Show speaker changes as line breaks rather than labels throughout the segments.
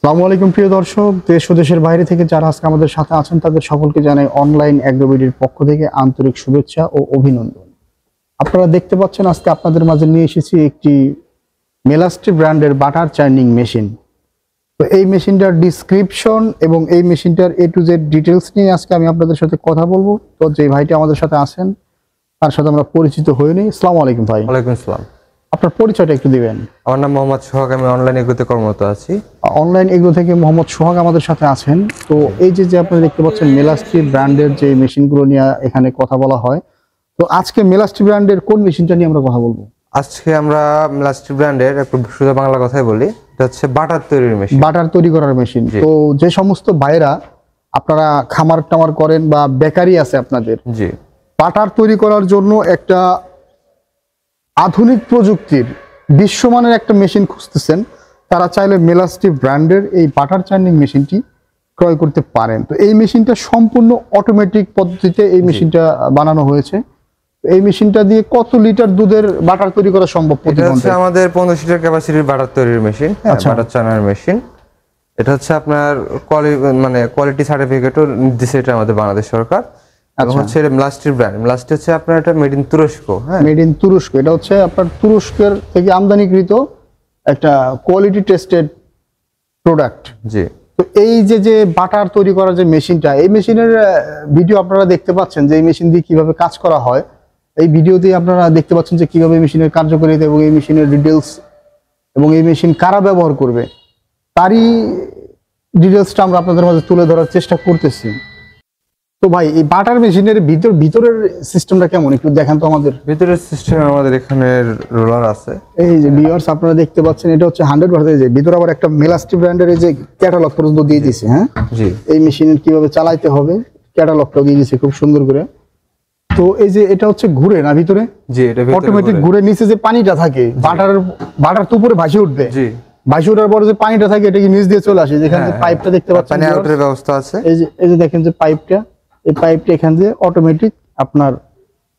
আসসালামু আলাইকুম প্রিয় দর্শক, দেশ ও দেশের বাইরে থেকে যারা আজকে আমাদের সাথে আছেন তাদের সকলকে জানাই অনলাইন অ্যাগ্রোবিডির পক্ষ থেকে আন্তরিক শুভেচ্ছা ও অভিনন্দন। আপনারা দেখতে পাচ্ছেন আজকে আপনাদের মাঝে নিয়ে এসেছি একটি মেলাস্ট্রি ব্র্যান্ডের বাটার চার্নিং মেশিন। তো এই মেশিনটার ডিসক্রিপশন এবং এই মেশিনটার A to Z ডিটেলস নিয়ে আজকে আমি আপনাদের সাথে কথা বলবো। তো যে ভাইটি আমাদের সাথে আছেন তার সাথে আমরা পরিচিত হয়ে নিই। আসসালামু আলাইকুম ভাই।
ওয়ালাইকুম আসসালাম।
আপনার পরিচয়টা একটু দিবেন।
আমার নাম মোহাম্মদ সোহাগ, আমি অনলাইন এগ্রোতে কর্মরত আছি।
অনলাইন এগ্রো থেকে মোহাম্মদ সোহাগ আমাদের সাথে আছেন। তো এই যে আপনারা দেখতে পাচ্ছেন মেলাস্ট্রি ব্র্যান্ডের যে মেশিনগুলো নিয়ে এখানে কথা বলা হয়, তো আজকে মেলাস্ট্রি ব্র্যান্ডের কোন মেশিনটা নিয়ে আমরা কথা বলবো?
আজকে আমরা মেলাস্ট্রি ব্র্যান্ডের একটু সোজা বাংলা কথাই বলি, এটা হচ্ছে বাটার তৈরির মেশিন।
বাটার তৈরি করার মেশিন। তো যে সমস্ত ভাইরা আপনারা খামার টামার করেন বা বেকারি আছে আপনাদের,
জি,
বাটার তৈরি করার জন্য একটা আধুনিক প্রযুক্তির বিশ্বমানের একটা মেশিন খুঁজতেছেন, তারা চাইলে মেলাস্ট্রি ব্র্যান্ডের এই বাটার চার্নিং মেশিনটি ক্রয় করতে পারেন। তো এই মেশিনটা সম্পূর্ণ অটোমেটিক পদ্ধতিতে এই মেশিনটা বানানো হয়েছে। এই মেশিনটা দিয়ে কত লিটার দুধের বাটার তৈরি করা সম্ভব?
এটা হচ্ছে আমাদের 15 লিটার ক্যাপাসিটির বাটার তৈরির মেশিন, বাটার চার্নার মেশিন। এটা হচ্ছে আপনার কোয়ালিটি সার্টিফিকেটও দিচ্ছে এটা আমাদের বাংলাদেশ সরকার। এবং হচ্ছে মেলাস্ট্রি ব্র্যান্ড, মেলাস্ট্রি হচ্ছে আপনার এটা মেড ইন তুরস্ক। হ্যাঁ, মেড ইন তুরস্ক।
এটা হচ্ছে আপনার তুরস্কের থেকে আমদানিকৃত একটা কোয়ালিটি টেস্টেড প্রোডাক্ট।
জি।
তো এই যে বাটার তৈরি করার যে মেশিনটা, এই মেশিনের ভিডিও আপনারা দেখতে পাচ্ছেন যে এই মেশিন দিয়ে কিভাবে কাজ করা হয়। এই ভিডিওতে আপনারা দেখতে পাচ্ছেন যে কিভাবে মেশিনের কার্যকারিতা এবং এই মেশিনের ডিটেলস এবং এই মেশিন কারা ব্যবহার করবে তারই ডিটেলসটা আমরা আপনাদের মাঝে তুলে ধরার চেষ্টা করতেছি। তো ভাই, এই বাটার মেশিনের ভিতরের সিস্টেমটা কেমন একটু দেখান তো আমাদের।
ভিতরের সিস্টেম আমাদের এখানে রোলার আছে।
এই যে ভিউয়ার্স আপনারা দেখতে পাচ্ছেন, এটা হচ্ছে 100% এই যে ভিতরে আবার একটা মেলাস্ট্রি ব্র্যান্ডের এই যে ক্যাটালগ পর্যন্ত দিয়ে দিয়েছে। হ্যাঁ
জি, এই
মেশিনের কিভাবে চালাতে হবে ক্যাটালগটাও দিয়ে দিয়েছে খুব সুন্দর করে। তো এই যে এটা হচ্ছে ঘুরে না ভিতরে?
জি, এটা ভিতরে
অটোমেটিক ঘুরে। নিচে যে পানিটা থাকে বাটার তো উপরে ভাসে উঠবে।
জি,
ভাসে ওঠার পরে যে পানিটা থাকে এটা কি নিচ দিয়ে চলে আসে? যেখানে পাইপটা দেখতে পাচ্ছেন,
পানি আউটের ব্যবস্থা আছে।
এই যে দেখেন যে পাইপটা, এই পাইপটা এখান দিয়ে অটোমেটিক আপনার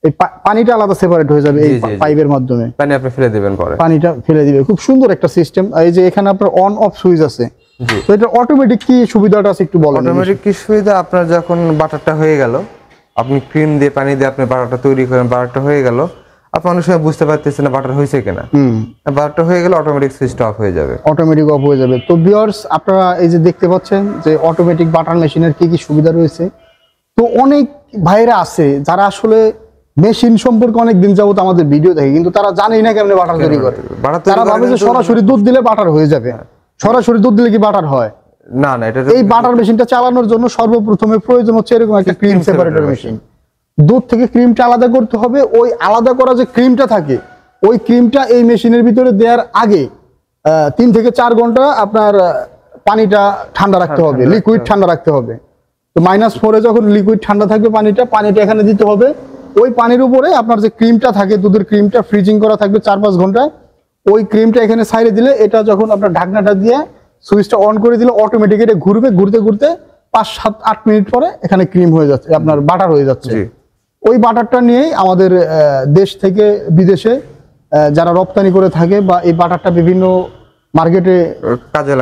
এই পানিটা আলাদা সেপারেট হয়ে যাবে এই পাইপের মাধ্যমে।
পানি আপনি ফেলে দিবেন, পরে
পানিটা ফেলে দিবে। খুব সুন্দর একটা সিস্টেম। এই যে এখানে আপনার অন অফ সুইচ আছে। তো এটা অটোমেটিক কি সুবিধাটা আছে একটু বলেন।
অটোমেটিক কি সুবিধা, আপনার যখন বাটারটা হয়ে গেল, আপনি ক্রিম দিয়ে পানি দিয়ে আপনি বাটারটা তৈরি করেন, বাটারটা হয়ে গেল, আপনি অনেক সময় বুঝতে পারতেছেন না বাটার হয়েছে কিনা। বাটারটা হয়ে গেলে অটোমেটিক সুইচটা অফ হয়ে যাবে,
অটোমেটিক অফ হয়ে যাবে। তো ভিউয়ার্স আপনারা এই যে দেখতে পাচ্ছেন যে অটোমেটিক বাটার মেশিনের কি কি সুবিধা রয়েছে। তো অনেক ভাইরা আছে যারা আসলে মেশিন সম্পর্কে অনেক দিন যাবত আমাদের ভিডিও দেখে, কিন্তু তারা জানেই না কেমনে বাটার তৈরি করে। তারা ভাবে যে সরাসরি দুধ দিলে বাটার হয়ে যাবে। সরাসরি দুধ দিলে কি বাটার হয়?
না না, এটা
এই বাটার মেশিনটা চালানোর জন্য সর্বপ্রথমে প্রয়োজন হচ্ছে এরকম একটা ক্রিম সেপারেটর মেশিন। দুধ থেকে ক্রিমটা আলাদা করতে হবে। ওই আলাদা করা যে ক্রিমটা থাকে, ওই ক্রিমটা এই মেশিনের ভিতরে দেওয়ার আগে 3 থেকে 4 ঘন্টা আপনার পানিটা ঠান্ডা রাখতে হবে, লিকুইড ঠান্ডা রাখতে হবে। তো -4-এ যখন লিকুইড ঠান্ডা থাকবে পানিটা এখানে দিতে হবে। ওই পানির উপরে আপনার যে ক্রিমটা থাকে, দুধের ক্রিমটা ফ্রিজিং করা থাকবে 4-5 ঘন্টা। ওই ক্রিমটা এখানে সাইডে দিলে, এটা যখন আপনার ঢাকনাটা দিয়ে সুইচটা অন করে দিলে অটোমেটিক এটা ঘুরবে। ঘুরতে ঘুরতে 5-7-8 মিনিট পরে এখানে ক্রিম হয়ে যাচ্ছে, আপনার বাটার হয়ে যাচ্ছে। ওই বাটারটা নিয়েই আমাদের দেশ থেকে বিদেশে যারা রপ্তানি করে থাকে বা এই বাটারটা বিভিন্ন মার্কেটে কাজে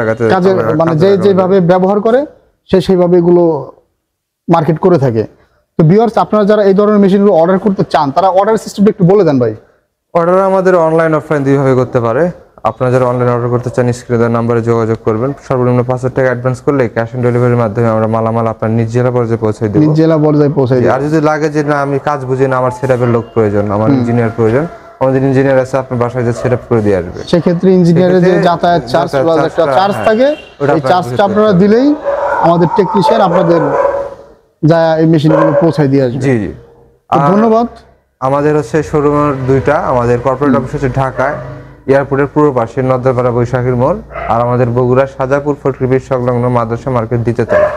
মানে যেভাবে ব্যবহার করে সেইভাবে এগুলো মার্কেট করে থাকে। তো ভিউয়ার্স আপনারা যারা এই ধরনের মেশিনগুলো অর্ডার করতে চান, তারা অর্ডার সিস্টেমটা একটু বলে দেন ভাই।
অর্ডার আমাদের অনলাইন অফলাইন দুইভাবে করতে পারে। আপনারা যারা অনলাইন অর্ডার করতে চান স্ক্রিনে দেওয়া নম্বরে যোগাযোগ করবেন। সর্বনিম্ন 5,000 টাকা অ্যাডভান্স করলে ক্যাশ অন ডেলিভারির মাধ্যমে আমরা মালামাল আপনার নিজ জেলা পর্যায়ে পৌঁছে দেব।
নিজ জেলা পর্যায়ে পৌঁছে দেব।
আর যদি লাগে যে না আমি কাজ বুঝি না, আমার সেটআপের লোক প্রয়োজন, আমার ইঞ্জিনিয়ার প্রয়োজন, আমাদের ইঞ্জিনিয়ার আছে, আপনার বাসায় যে সেটআপ করে দিয়ে আসবে।
সেক্ষেত্রে ইঞ্জিনিয়ারের যে যাতায়াত চার্জ প্লাস একটা চার্জ থাকে, এই চার্জটা আপনারা দিলেই আমাদের টেকনিশিয়ান আপনাদের যা এই মেশিনগুলো পৌঁছায় দিয়ে আসবে।
জি জি,
ধন্যবাদ।
আমাদের হচ্ছে শোরুমের দুইটা, আমাদের কর্পোরেট অফিস হচ্ছে ঢাকায় এয়ারপোর্টের পূর্ব পাশে নদ্দাপাড়া বৈশাখীর মোড়, আর আমাদের বগুড়া সাজাপুর ফটকিবির সংলগ্ন মাদ্রাসা মার্কেট দ্বিতীয় তলা।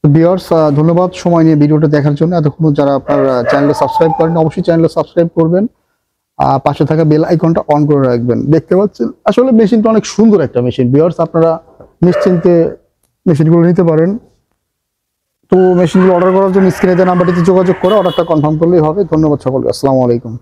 ভিউয়ার্স ধন্যবাদ সময় নিয়ে ভিডিওটা দেখার জন্য। এতক্ষণ যারা আপনার চ্যানেলটা সাবস্ক্রাইব করেন অবশ্যই চ্যানেলটা সাবস্ক্রাইব করবেন, পাশে থাকা বেল আইকনটা অন করে রাখবেন। দেখতে পাচ্ছেন আসলে মেশিনটা অনেক সুন্দর একটা মেশিন। ভিউয়ার্স আপনারা নিশ্চিন্তে মেশিনগুলো নিতে পারেন। তো মেশিনগুলো অর্ডার করার জন্য স্ক্রিনে দেওয়া নাম্বারটিতে যোগাযোগ করে অর্ডারটা কনফার্ম করলেই হবে। ধন্যবাদ সকলকে। আসসালামু আলাইকুম।